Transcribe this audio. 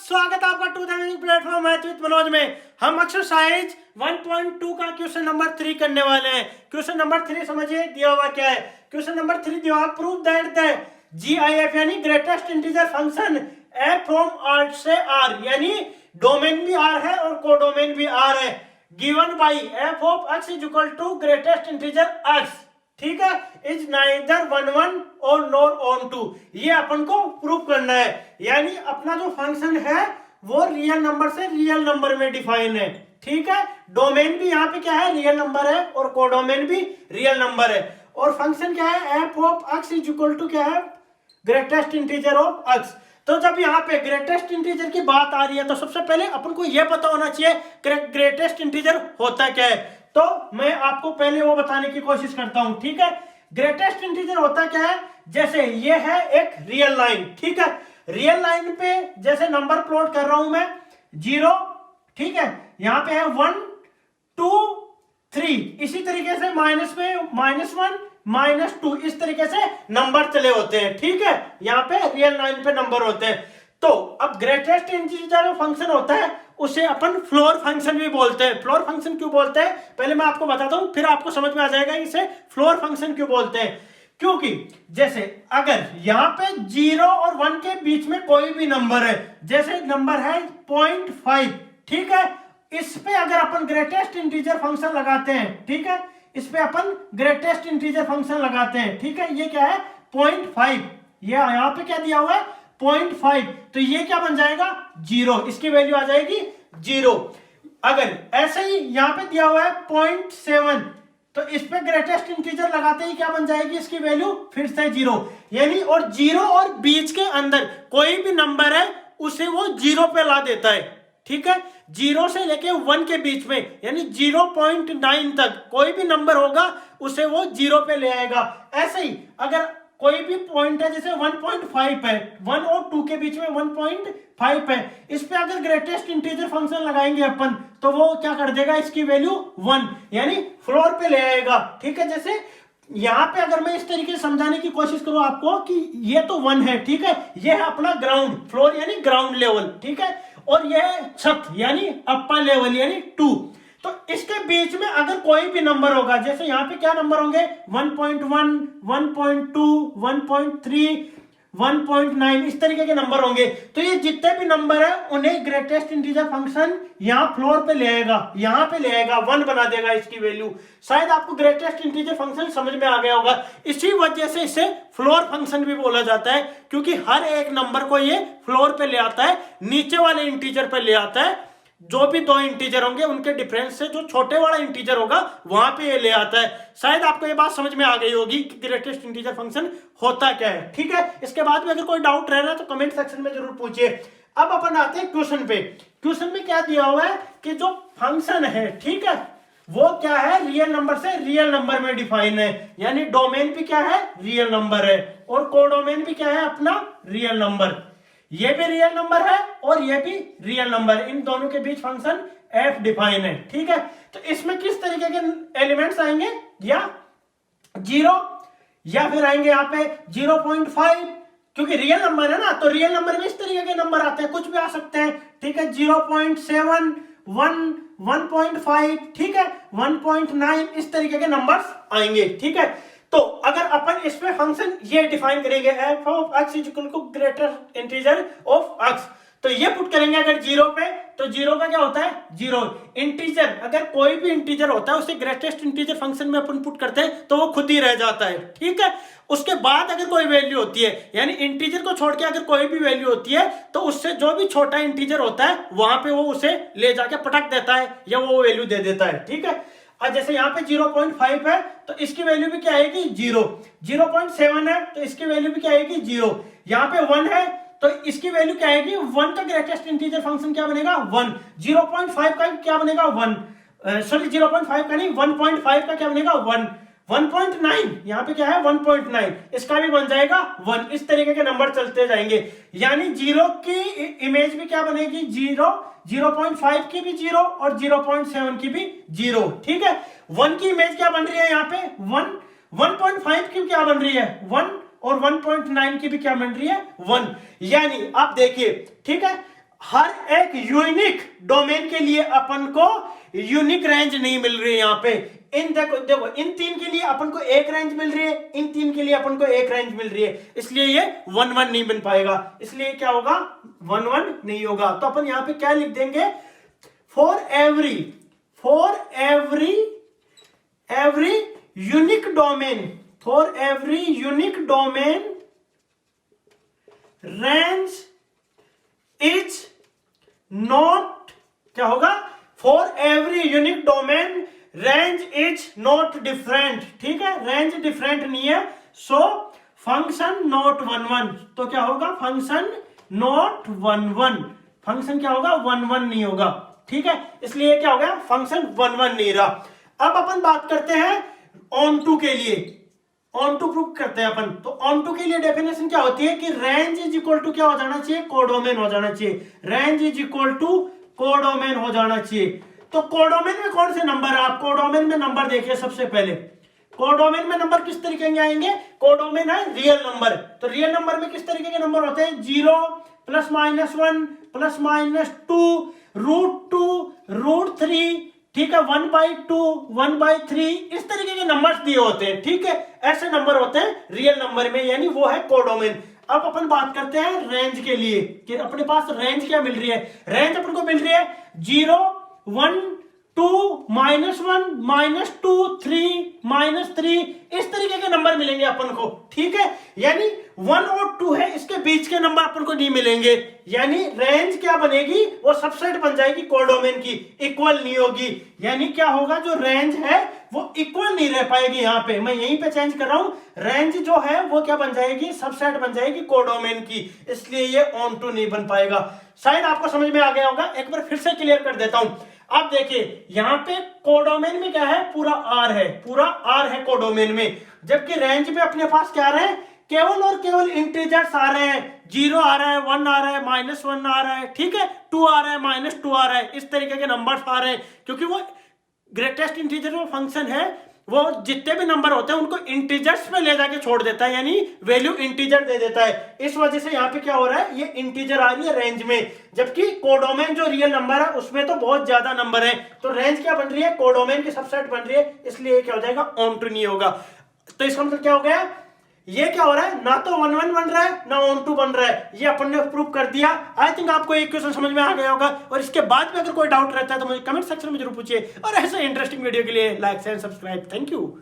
स्वागत है आपका 2 प्लेटफॉर्म मैथ विद मनोज में। हम एक्सरसाइज 1.2 का क्वेश्चन नंबर 3 करने वाले हैं। क्वेश्चन नंबर 3 समझिए दिया हुआ क्या है। क्वेश्चन नंबर 3 दिया हुआ प्रूव दैट द GIF यानी greatest integer function f from R से R यानी डोमेन भी R है और कोडोमेन भी R है, given by f of x is equal to greatest integer x, ठीक है, इज नाइदर 1 और नॉर ऑन 2। ये अपन को प्रूव करना है, यानी अपना जो फंक्शन है वो रियल नंबर से रियल नंबर में डिफाइन है, ठीक है। डोमेन भी यहाँ पे क्या है, रियल नंबर है और कोडोमेन भी रियल नंबर है। और फंक्शन क्या है, f of x is equal to क्या है, ग्रेटेस्ट इंटीजर ऑफ एक्स। तो जब यहाँ पे ग्रेटेस्ट इंटीजर की बात आ रही है तो सबसे पहले अपन को यह पता होना चाहिए ग्रेटेस्ट इंटीजर होता क्या है। तो मैं आपको पहले वो बताने की कोशिश करता हूं, ठीक है। ग्रेटेस्ट इंटीजर होता क्या है, जैसे ये है एक रियल लाइन, ठीक है। रियल लाइन पे जैसे नंबर प्लॉट कर रहा हूं मैं 0, ठीक है, यहां पे है 1 2 3, इसी तरीके से माइनस में -1 -2, इस तरीके से नंबर चले होते हैं, ठीक है। यहां पे रियल लाइन पे नंबर होते हैं। तो अब ग्रेटेस्ट इंटीजर जो फंक्शन होता है उसे अपन फ्लोर फंक्शन भी बोलते हैं। फ्लोर फंक्शन क्यों बोलते हैं पहले मैं आपको बताता हूं, फिर आपको समझ में आ जाएगा इसे फ्लोर फंक्शन क्यों बोलते हैं। क्योंकि जैसे अगर यहां पे 0 और 1 के बीच में कोई भी नंबर है, जैसे नंबर है 0.5, ठीक है, इस पे अगर अपन ग्रेटेस्ट इंटीजर फंक्शन लगाते हैं, ठीक है, इस पे अपन ग्रेटेस्ट इंटीजर फंक्शन लगाते हैं, ठीक है। ये क्या है 0.5, ये यहां पे क्या दिया हुआ है 0.5, तो ये क्या बन जाएगा 0, इसकी वैल्यू आ जाएगी 0। अगर ऐसे ही यहां पे दिया हुआ है 0.7, तो इस पे ग्रेटेस्ट इंटीजर लगाते ही क्या बन जाएगी, इसकी वैल्यू फिर से 0, यानी और 0 और बीच के अंदर कोई भी नंबर है उसे वो 0 पे ला देता है, ठीक है। 0 से लेके 1 के बीच में यानी 0.9 तक कोई भी नंबर होगा उसे वो 0 पे ले आएगा। ऐसे ही अगर कोई भी पॉइंट है जैसे 1.5 है, 1 और 2 के बीच में 1.5 है, इस पे अगर ग्रेटेस्ट इंटीजर फंक्शन लगाएंगे अपन तो वो क्या कर देगा, इसकी वैल्यू 1 यानी फ्लोर पे ले आएगा, ठीक है। जैसे यहां पे अगर मैं इस तरीके से समझाने की कोशिश करूं आपको कि ये तो 1 है, ठीक है, ये है अपना ग्राउंड फ्लोर यानी ग्राउंड लेवल, ठीक है, और ये है छत यानी अपर लेवल यानी 2। तो इसके बीच में अगर कोई भी नंबर होगा, जैसे यहां पे क्या नंबर होंगे 1.1 1.2 1.3 1.9, इस तरीके के नंबर होंगे। तो ये जितने भी नंबर है उन्हें ग्रेटेस्ट इंटीजर फंक्शन यहां फ्लोर पे ले आएगा, यहां पे ले आएगा, 1 बना देगा इसकी वैल्यू। शायद आपको ग्रेटेस्ट इंटीजर फंक्शन समझ में आ गया होगा। इसी वजह से इसे फ्लोर फंक्शन भी बोला जाता है, क्योंकि हर एक नंबर को ये फ्लोर पे ले आता है, नीचे वाले इंटीजर पे ले आता है। जो भी 2 इंटीजर होंगे उनके डिफरेंस से जो छोटे वाला इंटीजर होगा वहां पे ये ले आता है। शायद आपको ये बात समझ में आ गई होगी कि ग्रेटेस्ट इंटीजर फंक्शन होता क्या है, ठीक है। इसके बाद में अगर कोई डाउट रह रहा है तो कमेंट सेक्शन में जरूर पूछिए। अब अपन आते हैं क्वेश्चन पे। क्वेश्चन में क्या दिया हुआ है कि जो फंक्शन है, ठीक है, वो क्या है, रियल नंबर से रियल नंबर में डिफाइन है, यानी डोमेन भी क्या है, रियल नंबर है, और कोडोमेन भी क्या है, अपना रियल नंबर। ये भी रियल नंबर है और ये भी रियल नंबर, इन दोनों के बीच फंक्शन f डिफाइन है, ठीक है। तो इसमें किस तरीके के एलिमेंट्स आएंगे, या 0 या फिर आएंगे यहाँ पे 0.5, क्योंकि रियल नंबर है ना, तो रियल नंबर में इस तरीके के नंबर आते हैं, कुछ भी आ सकते हैं, ठीक है। 0.7 1 1.5, ठीक है, 1.9, इस तरीके के नंबर्स आएंगे, ठीक है। तो अगर अपन इसमें फंक्शन ये डिफाइन करेंगे f of x is equal to greatest integer of x, तो ये पुट करेंगे अगर 0 पे, तो 0 का क्या होता है 0। इंटीजर अगर कोई भी इंटीजर होता है उसे ग्रेटेस्ट इंटीजर फंक्शन में अपन पुट करते हैं तो वो खुद ही रह जाता है, ठीक है। उसके बाद अगर कोई वैल्यू होती है, यानी इंटीजर को छोड़ के अगर कोई भी वैल्यू होती है तो उससे जो भी छोटा इंटीजर होता है वहां पे वो उसे ले जाके पटक देता है या वो वैल्यू दे देता है, ठीक है। और जैसे यहाँ पे 0.5 है तो इसकी वैल्यू भी क्या आएगी 0, 0.7 है तो इसकी वैल्यू भी क्या आएगी 0, यहाँ पे 1 है तो इसकी वैल्यू क्या आएगी 1 का ग्रेटेस्ट इंटीजर फंक्शन क्या बनेगा 1, 0.5 का क्या बनेगा 1, सॉरी 0.5 का नहीं 1.5 का क्या बनेगा 1, 1.9 यहाँ पे क्या है 1.9, इसका भी बन जाएगा 1, इस तरीके के नंबर चलते जाएंगे। यानी 0 की इमेज भी क्या बनेगी 0, 0.5 की भी 0 और 0.7 की भी 0, ठीक है। 1 की इमेज क्या बन रही है यहाँ पे 1, 1.5 की क्या बन रही है 1 और 1.9 की भी क्या बन रही है 1। यानी आप देखिए, ठीक है, हर एक यूनिक डोमेन के लिए अपन को यूनिक रेंज नहीं मिल रही है यहाँ पे। इन देखो इन तीन के लिए अपन को एक रेंज मिल रही है, इन तीन के लिए अपन को एक रेंज मिल रही है, इसलिए ये 1 1 नहीं बन पाएगा, इसलिए क्या होगा 1 1 नहीं होगा। तो अपन यहाँ पे क्या लिख देंगे, for every unique domain range is not, क्या होगा, for every unique domain range is not different. ठीक है, रेंज डिफरेंट नहीं है, सो फंक्शन नॉट 1 1। तो क्या होगा, फंक्शन नॉट 1 1, फंक्शन क्या होगा 1 1 नहीं होगा। ठीक है, इसलिए क्या हो गया, फंक्शन 1 1 नहीं रहा। अब अपन बात करते हैं ऑन टू के लिए, ऑन टू प्रूव करते हैं अपन। तो ऑन टू के लिए डेफिनेशन क्या होती है कि रेंज इज इक्वल टू क्या हो जाना चाहिए, कोडोमेन हो जाना चाहिए, range is equal to codomain हो जाना चाहिए। तो कोडोमेन में कौन से नंबर है, आप कोडोमेन में नंबर देखिए। सबसे पहले कोडोमेन में नंबर किस तरीके के आएंगे, कोडोमेन है रियल नंबर, तो रियल नंबर में किस तरीके के नंबर होते हैं, 0 +-1 +-2 √2 √3, ठीक है, 1/2 1/3, इस तरीके के नंबर्स दिए होते हैं। ठीक है, ऐसे नंबर होते हैं रियल नंबर में, यानी वो है कोडोमेन। अब अपन बात करते हैं रेंज के लिए कि अपने पास रेंज क्या मिल रही है। रेंज अपन को मिल रही है 0 1 2 -1 -2 3 -3, इस तरीके के नंबर मिलेंगे अपन को। ठीक है, यानी 1 और 2 है, इसके बीच के नंबर अपन को नहीं मिलेंगे, यानी रेंज क्या बनेगी, वो सबसेट बन जाएगी कोडोमेन की, इक्वल नहीं होगी। यानी क्या होगा, जो रेंज है वो इक्वल नहीं रह पाएगी। यहाँ पे मैं यहीं पे चेंज कर रहा हूं, रेंज जो है वो क्या बन जाएगी, सबसेट बन जाएगी कोडोमेन की, इसलिए ये ऑन टू नहीं बन पाएगा। शायद आपको समझ में आ गया होगा, एक बार फिर से क्लियर कर देता हूं। अब देखिए यहाँ पे कोडोमेन में क्या है, पूरा आर है, पूरा आर है कोडोमेन में, जबकि रेंज में अपने पास क्या रहे, केवल और केवल इंटीजर्स आ रहे हैं, 0 आ रहा है, 1 आ रहा है, -1 आ रहा है, ठीक है, 2 आ रहा है, -2 आ रहा है, इस तरीके के नंबर्स आ रहे हैं, क्योंकि वो ग्रेटेस्ट इंटीजर वो फंक्शन है, वो जितने भी नंबर होते हैं उनको इंटीजर्स में ले जाके छोड़ देता है, यानी वैल्यू इंटीजर दे देता है। इस वजह से यहाँ पे क्या हो रहा है, ये इंटीजर आ रही है रेंज में, जबकि कोडोमेन जो रियल नंबर है उसमें तो बहुत ज्यादा नंबर है, तो रेंज क्या बन रही है, कोडोमेन की सबसेट बन रही है, इसलिए क्या हो जाएगा, ऑन टू नहीं होगा। तो इसका मतलब क्या हो गया, ये क्या हो रहा है, ना तो 1 1 बन रहा है ना ऑन टू बन रहा है, ये अपन ने प्रूव कर दिया। आई थिंक आपको एक क्वेश्चन समझ में आ गया होगा, और इसके बाद में अगर कोई डाउट रहता है तो मुझे कमेंट सेक्शन में जरूर पूछिए, और ऐसे इंटरेस्टिंग वीडियो के लिए like share subscribe. Thank you.